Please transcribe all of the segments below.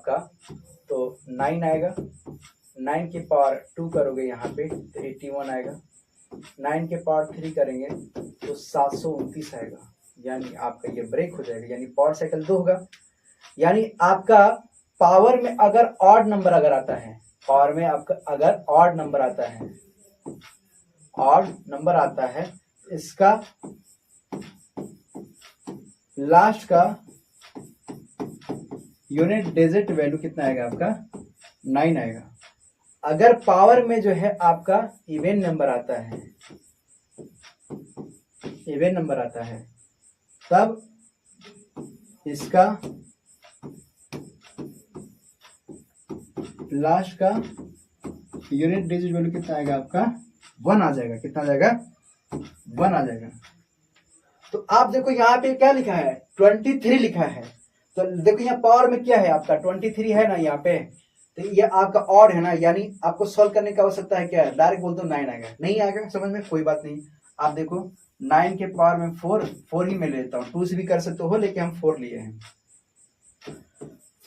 आपका, तो 9 आएगा। 9 के पावर 2 करोगे यहाँ पे तो 81 आएगा। 9 के पावर 3 करेंगे तो 729 आएगा। यानी आपका ये ब्रेक हो जाएगा, यानी पावर साइकिल 2 होगा। यानी आपका पावर में अगर ऑड नंबर अगर आता है, पावर में आपका अगर ऑड नंबर आता है, ऑड नंबर आता है, इसका लास्ट का यूनिट डिजिट वैल्यू कितना आएगा आपका? 9 आएगा। अगर पावर में जो है आपका इवन नंबर आता है, इवन नंबर आता है, तब इसका लास्ट का यूनिट डिजिट वैल्यू कितना आएगा आपका? 1 आ जाएगा। कितना आ जाएगा? 1 आ जाएगा। तो आप देखो यहाँ पे क्या लिखा है? 23 लिखा है। तो देखो यहाँ पावर में क्या है आपका? 23 है ना यहाँ पे, तो ये आपका ऑड है ना, यानी आपको सॉल्व करने की आवश्यकता है क्या है? डायरेक्ट बोल दो 9 आएगा। नहीं आएगा समझ में? कोई बात नहीं। आप देखो 9 के पावर में 4 ही मैं लेता हूँ, 2 से भी कर सकते हो, लेकिन हम 4 लिए हैं।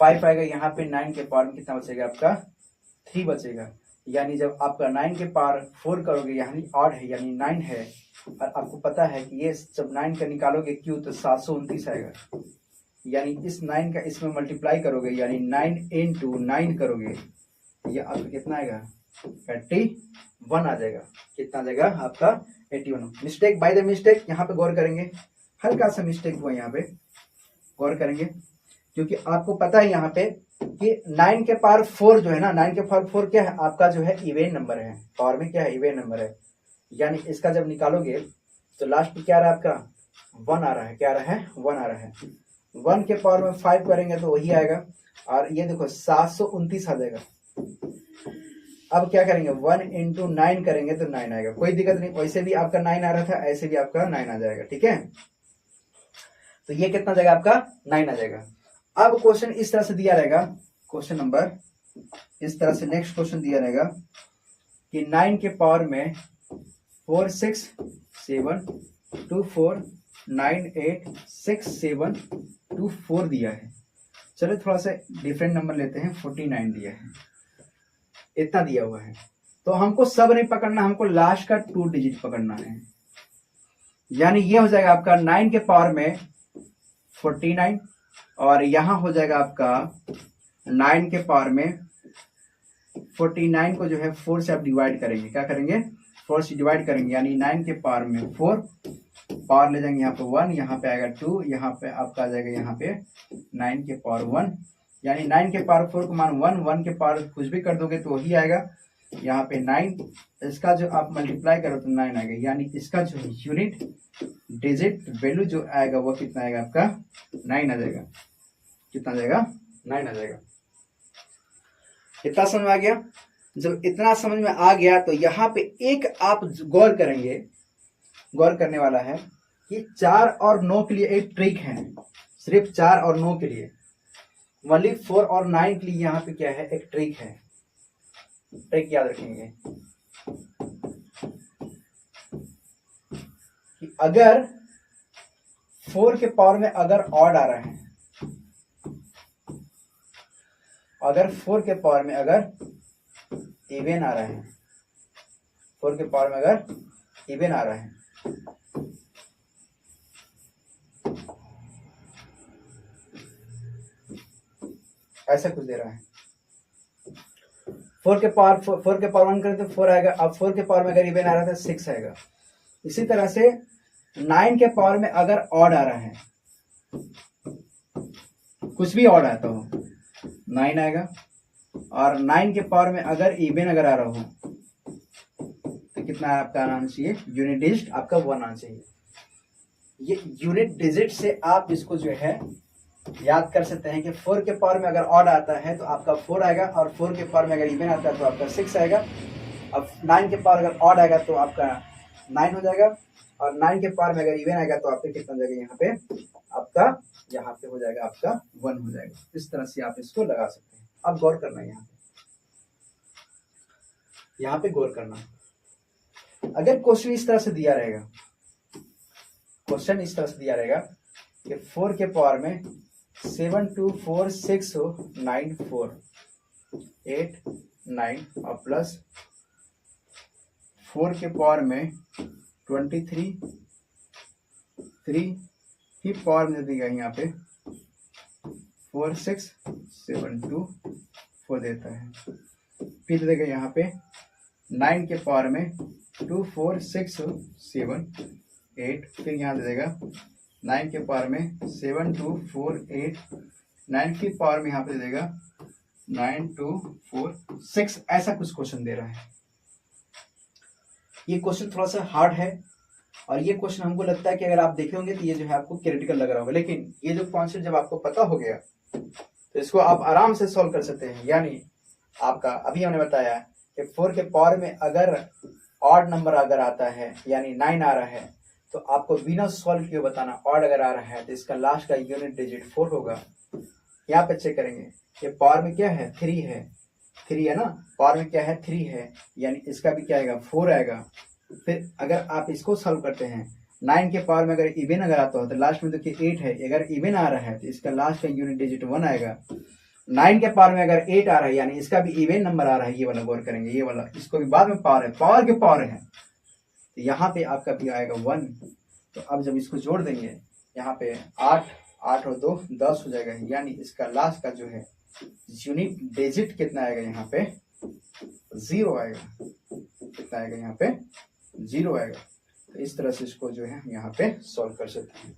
5 आएगा यहाँ पे। 9 के पावर में कितना बचेगा आपका? 3 बचेगा। यानी जब आपका 9 के पावर 4 करोगे, यानी ऑड है, यानी 9 है, और आपको पता है कि ये जब 9 का निकालोगे क्यों, तो 729 आएगा। यानी इस 9 का इसमें मल्टीप्लाई करोगे, यानी 9 into 9 करोगे, ये आपका कितना आएगा? 81 आ जाएगा। कितना आ जाएगा आपका? 81। मिस्टेक, बाय द मिस्टेक यहाँ पे गौर करेंगे, हल्का सा मिस्टेक हुआ यहाँ पे, गौर करेंगे, क्योंकि आपको पता है यहाँ पे कि 9 के पावर 4 जो है ना, 9 के पावर 4 क्या है आपका? जो है इवन नंबर है। पावर में क्या है? इवन नंबर है। यानी इसका जब निकालोगे तो लास्ट में क्या आ रहा है आपका? 1 आ रहा है। क्या आ रहा है? 1 आ रहा है। 1 के पावर में 5 करेंगे तो वही आएगा, और ये देखो 729 आ जाएगा। अब क्या करेंगे? 1 into 9 करेंगे तो 9 आएगा। कोई दिक्कत नहीं, वैसे भी आपका 9 आ रहा था, ऐसे भी आपका 9 आ जाएगा। ठीक है, तो ये कितना जाएगा आपका? 9 आ जाएगा। अब क्वेश्चन इस तरह से दिया रहेगा, क्वेश्चन नंबर इस तरह से नेक्स्ट क्वेश्चन दिया रहेगा कि 9 के पावर में 4 6 7 2 4 9 8 6 7 2 4 दिया है। चलो थोड़ा सा डिफरेंट नंबर लेते हैं। 49 दिया है, इतना दिया हुआ है। तो हमको सब नहीं पकड़ना, हमको लास्ट का 2 डिजिट पकड़ना है। यानी ये हो जाएगा आपका 9 के पावर में 49, और यहां हो जाएगा आपका 9 के पावर में 49 को जो है 4 से आप डिवाइड करेंगे। क्या करेंगे? 4 से डिवाइड करेंगे, यानी 9 के पावर में 4, पावर ले जाएंगे यहाँ पे 1, यहाँ पे आएगा 2, यहाँ पे आपका आ जाएगा यहाँ पे 9 के पावर 1, यानी 9 के पावर 4 को मान 1, 1 के पावर कुछ भी कर दोगे तो वही आएगा। यहाँ पे 9, इसका जो आप मल्टीप्लाई करो तो 9 आएगा। यानी इसका जो यूनिट डिजिट वैल्यू जो आएगा वो कितना आएगा आपका? 9 आ जाएगा। कितना आ जाएगा? 9 आ जाएगा। इतना समझ में आ गया? जब इतना समझ में आ गया तो यहाँ पे एक आप गौर करेंगे, गौर करने वाला है कि 4 और 9 के लिए एक ट्रिक है। सिर्फ 4 और 9 के लिए, वनली 4 और 9 के लिए यहाँ पे क्या है? एक ट्रिक है। ट्रिक याद रखेंगे कि अगर 4 के पावर में अगर ऑड आ रहा है, अगर 4 के पावर में अगर इवन आ रहा है, 4 के पावर में अगर इवन आ रहा है, ऐसा कुछ दे रहा है, 4 के पावर 1 करें तो 4 आएगा। अब 4 के पावर में अगर इवन आ रहा था 6 आएगा। इसी तरह से 9 के पावर में अगर ऑड आ रहा है, कुछ भी ऑड आता हो, 9 आएगा। और 9 के पावर में अगर इवन अगर आ रहा हो तो कितना आपका आना चाहिए? यूनिट डिजिट आपका 1 आना चाहिए। ये यूनिट डिजिट से आप इसको जो है याद कर सकते हैं कि 4 के पावर में अगर ऑड आता है तो आपका 4 आएगा, और 4 के पावर में अगर इवन आता है तो आपका 6 आएगा। अब 9 के पावर अगर ऑड आएगा तो आपका 9 हो जाएगा, और 9 के पावर में अगर इवन आएगा तो आपका कितना जाएगा? यहाँ पे आपका यहाँ पे हो जाएगा आपका 1 हो जाएगा। इस तरह से आप इसको लगा सकते हैं। अब गौर करना है यहाँ पे गौर करना। अगर क्वेश्चन इस तरह से दिया रहेगा, क्वेश्चन इस तरह से दिया रहेगा कि 4 के पावर में 724694 8 9 और प्लस 4 के पावर में 23 3 की पावर में देगा यहाँ पे 46724 देता है। फिर देगा यहाँ पे 9 के पावर में 24678, फिर यहाँ दे देगा 9 के पावर में 7248, 9 की पावर में यहाँ पे दे देगा 9246। ऐसा कुछ क्वेश्चन दे रहा है। ये क्वेश्चन थोड़ा सा हार्ड है और ये क्वेश्चन हमको लगता है कि अगर आप देखे होंगे तो ये जो है आपको क्रिटिकल लग रहा होगा, लेकिन ये जो कॉन्सेप्ट जब आपको पता हो गया तो इसको आप आराम से सॉल्व कर सकते हैं। यानी आपका अभी हमने बताया कि 4 के पावर में अगर ऑड नंबर अगर आता है यानी 9 आ रहा है तो आपको बिना सॉल्व किए बताना ऑड अगर आ रहा है तो इसका लास्ट का यूनिट डिजिट 4 होगा। यहाँ पे चेक करेंगे कि पावर में क्या है 3 है ना, पावर में क्या है 3 है, यानी इसका भी क्या आएगा 4 आएगा। फिर अगर आप इसको सॉल्व करते हैं 9 के पावर में अगर इवन अगर आता हो तो लास्ट में देखिए 8 है, अगर इवन आ रहा है तो इसका लास्ट का यूनिट डिजिट 1 आएगा। 9 के पावर में अगर 8 आ रहा है यानी इसका भी इवन नंबर आ रहा है, ये वाला गौर करेंगे, ये वाला इसको भी बाद में पावर है, पावर के पावर है तो यहाँ पे आपका भी आएगा 1। तो अब जब इसको जोड़ देंगे यहाँ पे 8 और 2 10 हो जाएगा, यानी इसका लास्ट का जो है यूनिट डिजिट कितना आएगा यहाँ पे 0 आएगा। कितना आएगा यहाँ पे 0 आएगा। तो इस तरह से इसको जो है यहाँ पे सॉल्व कर सकते हैं।